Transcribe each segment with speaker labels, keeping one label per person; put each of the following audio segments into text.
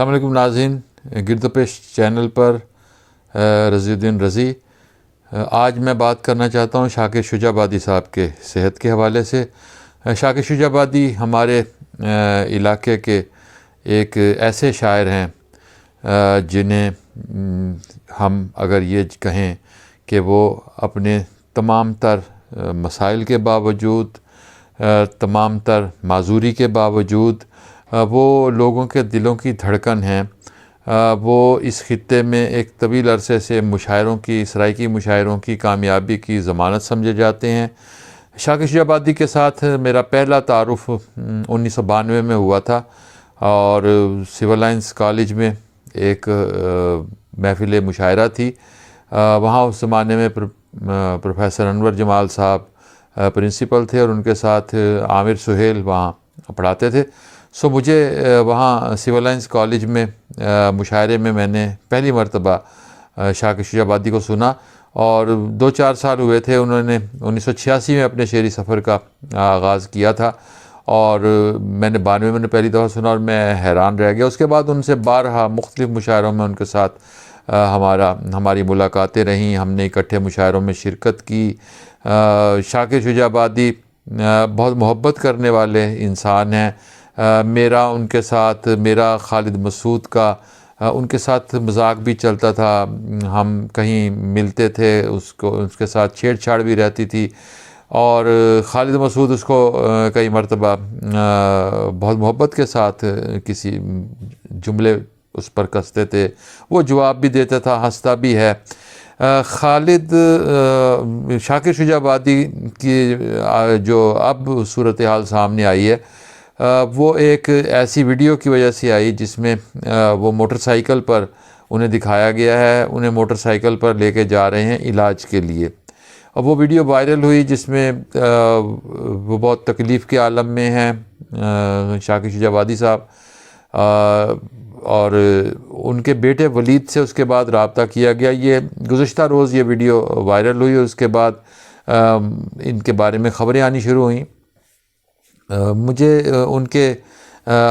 Speaker 1: السلام علیکم ناظرین، گرد و پیش چینل پر رضی الدین رضی۔ آج میں بات کرنا چاہتا ہوں شاکر شجاع آبادی صاحب کے صحت کے حوالے سے۔ شاکر شجاع آبادی ہمارے علاقے کے ایک ایسے شاعر ہیں جنہیں ہم اگر یہ کہیں کہ وہ اپنے تمام تر مسائل کے باوجود، تمام تر معذوری کے باوجود، وہ لوگوں کے دلوں کی دھڑکن ہیں۔ وہ اس خطے میں ایک طویل عرصے سے مشاعروں کی، سرائیکی مشاعروں کی کامیابی کی ضمانت سمجھے جاتے ہیں۔ شاکر شجاع آبادی کے ساتھ میرا پہلا تعارف 1992 میں ہوا تھا، اور سول لائنس کالج میں ایک محفل مشاعرہ تھی۔ وہاں اس زمانے میں پروفیسر انور جمال صاحب پرنسپل تھے، اور ان کے ساتھ عامر سہیل وہاں پڑھاتے تھے۔ مجھے وہاں سول لائنس کالج میں مشاعرے میں نے پہلی مرتبہ شاکر شجاع آبادی کو سنا، اور 2-4 سال ہوئے تھے۔ انہوں نے 1986 میں اپنے شعری سفر کا آغاز کیا تھا، اور میں نے 92 میں پہلی دفعہ سنا، اور میں حیران رہ گیا۔ اس کے بعد ان سے بارہا مختلف مشاعروں میں ان کے ساتھ ہماری ملاقاتیں رہیں۔ ہم نے اکٹھے مشاعروں میں شرکت کی۔ شاکر شجاع آبادی بہت محبت کرنے والے انسان ہیں۔ میرا ان کے ساتھ، میرا خالد مسعود کا ان کے ساتھ مذاق بھی چلتا تھا۔ ہم کہیں ملتے تھے، اس کے ساتھ چھیڑ چھاڑ بھی رہتی تھی، اور خالد مسعود اس کو کئی مرتبہ بہت محبت کے ساتھ کسی جملے اس پر کستے تھے، وہ جواب بھی دیتا تھا، ہنستا بھی ہے۔ خالد شاکر شجاع آبادی کی جو اب صورتحال سامنے آئی ہے، وہ ایک ایسی ویڈیو کی وجہ سے آئی جس میں وہ موٹر سائیکل پر انہیں دکھایا گیا ہے، انہیں موٹر سائیکل پر لے کے جا رہے ہیں علاج کے لیے۔ اب وہ ویڈیو وائرل ہوئی جس میں وہ بہت تکلیف کے عالم میں ہیں شاکر شجاع آبادی صاحب، اور ان کے بیٹے ولید سے اس کے بعد رابطہ کیا گیا۔ یہ گزشتہ روز یہ ویڈیو وائرل ہوئی، اور اس کے بعد ان کے بارے میں خبریں آنی شروع ہوئیں۔ مجھے ان کے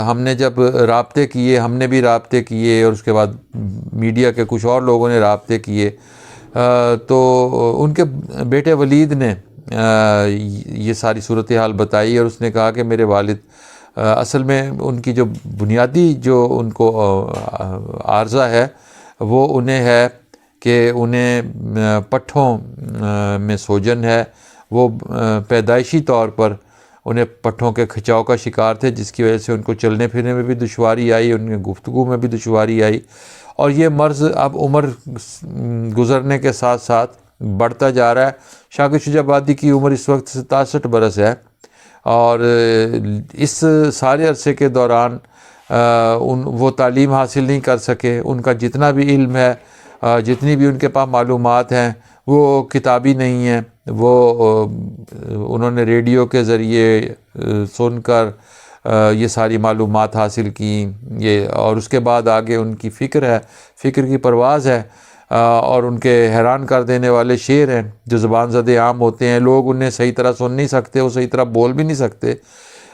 Speaker 1: ہم نے جب رابطے کیے، ہم نے بھی رابطے کیے، اور اس کے بعد میڈیا کے کچھ اور لوگوں نے رابطے کیے، تو ان کے بیٹے ولید نے یہ ساری صورتحال بتائی، اور اس نے کہا کہ میرے والد اصل میں ان کی جو بنیادی جو ان کو عارضہ ہے، وہ انہیں ہے کہ انہیں پٹھوں میں سوجن ہے۔ وہ پیدائشی طور پر انہیں پٹھوں کے کھچاؤ کا شکار تھے، جس کی وجہ سے ان کو چلنے پھرنے میں بھی دشواری آئی، ان کی گفتگو میں بھی دشواری آئی، اور یہ مرض اب عمر گزرنے کے ساتھ ساتھ بڑھتا جا رہا ہے۔ شاکر شجاع آبادی کی عمر اس وقت 67 برس ہے، اور اس سارے عرصے کے دوران وہ تعلیم حاصل نہیں کر سکے۔ ان کا جتنا بھی علم ہے، جتنی بھی ان کے پاس معلومات ہیں، وہ کتابی نہیں ہیں۔ وہ انہوں نے ریڈیو کے ذریعے سن کر یہ ساری معلومات حاصل کی، اور اس کے بعد آگے ان کی فکر ہے، فکر کی پرواز ہے، اور ان کے حیران کر دینے والے شعر ہیں جو زبان زد عام ہوتے ہیں۔ لوگ انہیں صحیح طرح سن نہیں سکتے، وہ صحیح طرح بول بھی نہیں سکتے۔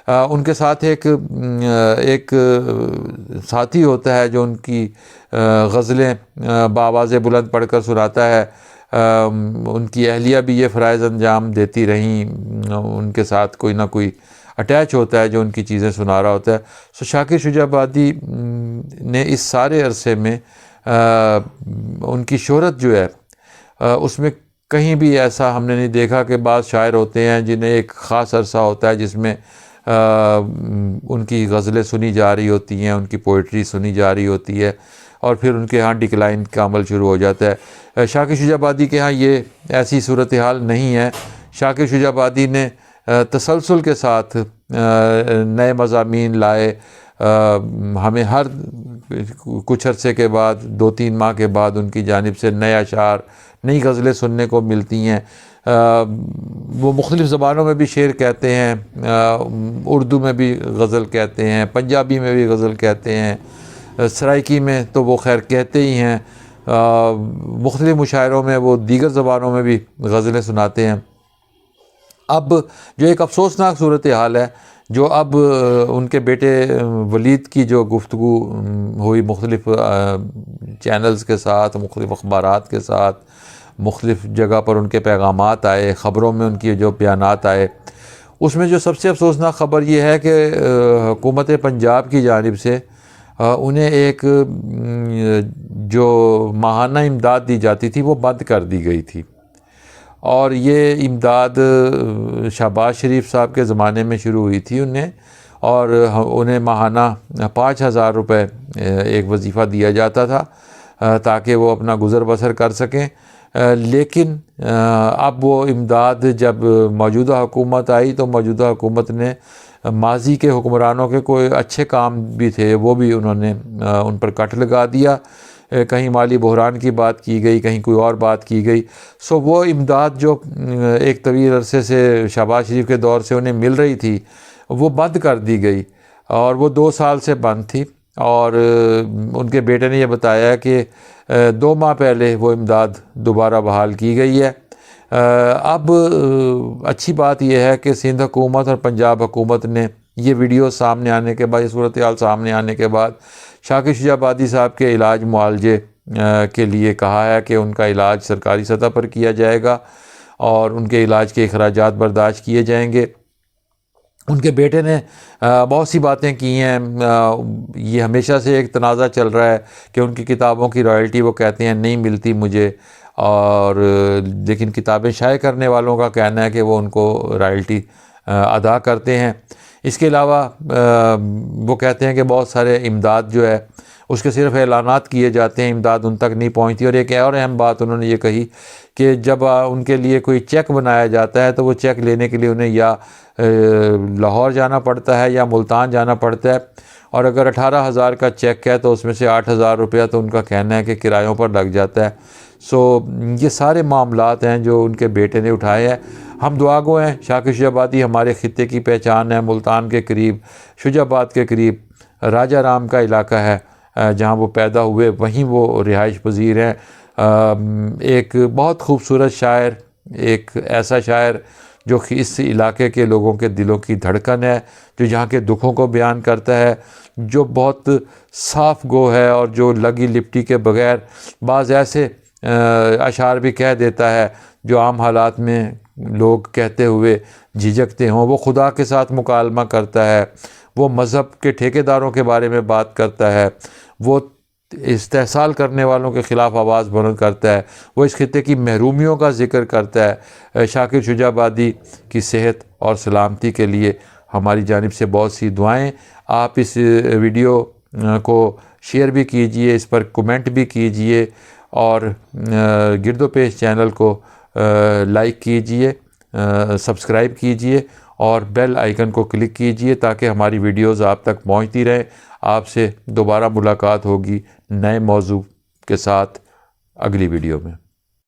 Speaker 1: ان کے ساتھ ایک ساتھی ہوتا ہے جو ان کی غزلیں بآواز بلند پڑھ کر سناتا ہے۔ ان کی اہلیہ بھی یہ فرائض انجام دیتی رہیں، ان کے ساتھ کوئی نہ کوئی اٹیچ ہوتا ہے جو ان کی چیزیں سنا رہا ہوتا ہے۔ شاکر شجاع آبادی نے اس سارے عرصے میں ان کی شہرت جو ہے، اس میں کہیں بھی ایسا ہم نے نہیں دیکھا کہ بعض شاعر ہوتے ہیں جنہیں ایک خاص عرصہ ہوتا ہے جس میں ان کی غزلیں سنی جا رہی ہوتی ہیں، ان کی پوئٹری سنی جا رہی ہوتی ہے، اور پھر ان کے ہاں ڈکلائن کا عمل شروع ہو جاتا ہے۔ شاکر شجاع آبادی کے ہاں یہ ایسی صورتحال نہیں ہے۔ شاکر شجاع آبادی نے تسلسل کے ساتھ نئے مضامین لائے۔ ہمیں ہر کچھ عرصے کے بعد، 2-3 ماہ کے بعد ان کی جانب سے نئے اشعار، نئی غزلیں سننے کو ملتی ہیں۔ وہ مختلف زبانوں میں بھی شعر کہتے ہیں، اردو میں بھی غزل کہتے ہیں، پنجابی میں بھی غزل کہتے ہیں، سرائیکی میں تو وہ خیر کہتے ہی ہیں، مختلف مشاعروں میں وہ دیگر زبانوں میں بھی غزلیں سناتے ہیں۔ اب جو ایک افسوسناک صورتحال ہے، جو اب ان کے بیٹے ولید کی جو گفتگو ہوئی مختلف چینلز کے ساتھ، مختلف اخبارات کے ساتھ، مختلف جگہ پر ان کے پیغامات آئے، خبروں میں ان کی جو بیانات آئے، اس میں جو سب سے افسوسناک خبر یہ ہے کہ حکومت پنجاب کی جانب سے انہیں ایک جو ماہانہ امداد دی جاتی تھی وہ بند کر دی گئی تھی، اور یہ امداد شہباز شریف صاحب کے زمانے میں شروع ہوئی تھی اور انہیں ماہانہ 5,000 روپے ایک وظیفہ دیا جاتا تھا تاکہ وہ اپنا گزر بسر کر سکیں، لیکن اب وہ امداد جب موجودہ حکومت آئی تو موجودہ حکومت نے ماضی کے حکمرانوں کے کوئی اچھے کام بھی تھے وہ بھی انہوں نے ان پر کٹ لگا دیا، کہیں مالی بحران کی بات کی گئی، کہیں کوئی اور بات کی گئی، سو وہ امداد جو ایک طویل عرصے سے شہباز شریف کے دور سے انہیں مل رہی تھی وہ بند کر دی گئی، اور وہ 2 سال سے بند تھی، اور ان کے بیٹے نے یہ بتایا کہ 2 ماہ پہلے وہ امداد دوبارہ بحال کی گئی ہے۔ اب اچھی بات یہ ہے کہ سندھ حکومت اور پنجاب حکومت نے یہ ویڈیو سامنے آنے کے بعد، یہ صورتحال سامنے آنے کے بعد شاکر شجاع آبادی صاحب کے علاج معالجے کے لیے کہا ہے کہ ان کا علاج سرکاری سطح پر کیا جائے گا اور ان کے علاج کے اخراجات برداشت کیے جائیں گے۔ ان کے بیٹے نے بہت سی باتیں کی ہیں، یہ ہمیشہ سے ایک تنازع چل رہا ہے کہ ان کی کتابوں کی رائلٹی وہ کہتے ہیں نہیں ملتی مجھے، اور لیکن کتابیں شائع کرنے والوں کا کہنا ہے کہ وہ ان کو رائلٹی ادا کرتے ہیں۔ اس کے علاوہ وہ کہتے ہیں کہ بہت سارے امداد جو ہے اس کے صرف اعلانات کیے جاتے ہیں، امداد ان تک نہیں پہنچتی، اور ایک اور اہم بات انہوں نے یہ کہی کہ جب ان کے لیے کوئی چیک بنایا جاتا ہے تو وہ چیک لینے کے لیے انہیں یا لاہور جانا پڑتا ہے یا ملتان جانا پڑتا ہے، اور اگر 18,000 کا چیک ہے تو اس میں سے 8,000 روپیہ تو ان کا کہنا ہے کہ کرایوں پر لگ جاتا ہے۔ سو یہ سارے معاملات ہیں جو ان کے بیٹے نے اٹھائے ہیں۔ ہم دعا گو ہیں، شاکر شجاع آبادی ہمارے خطے کی پہچان ہے، ملتان کے قریب، شجاع آباد کے قریب راجہ رام کا علاقہ ہے جہاں وہ پیدا ہوئے، وہیں وہ رہائش پذیر ہیں۔ ایک بہت خوبصورت شاعر، ایک ایسا شاعر جو اس علاقے کے لوگوں کے دلوں کی دھڑکن ہے، جو یہاں کے دکھوں کو بیان کرتا ہے، جو بہت صاف گو ہے اور جو لگی لپٹی کے بغیر بعض ایسے اشعار بھی کہہ دیتا ہے جو عام حالات میں لوگ کہتے ہوئے جھجکتے ہوں۔ وہ خدا کے ساتھ مکالمہ کرتا ہے، وہ مذہب کے ٹھیکیداروں کے بارے میں بات کرتا ہے، وہ استحصال کرنے والوں کے خلاف آواز بلند کرتا ہے، وہ اس خطے کی محرومیوں کا ذکر کرتا ہے۔ شاکر شجاع آبادی کی صحت اور سلامتی کے لیے ہماری جانب سے بہت سی دعائیں۔ آپ اس ویڈیو کو شیئر بھی کیجئے، اس پر کومنٹ بھی کیجئے، اور گرد و پیش چینل کو لائک کیجئے، سبسکرائب کیجئے اور بیل آئیکن کو کلک کیجئے تاکہ ہماری ویڈیوز آپ تک پہنچتی رہیں۔ آپ سے دوبارہ ملاقات ہوگی نئے موضوع کے ساتھ اگلی ویڈیو میں۔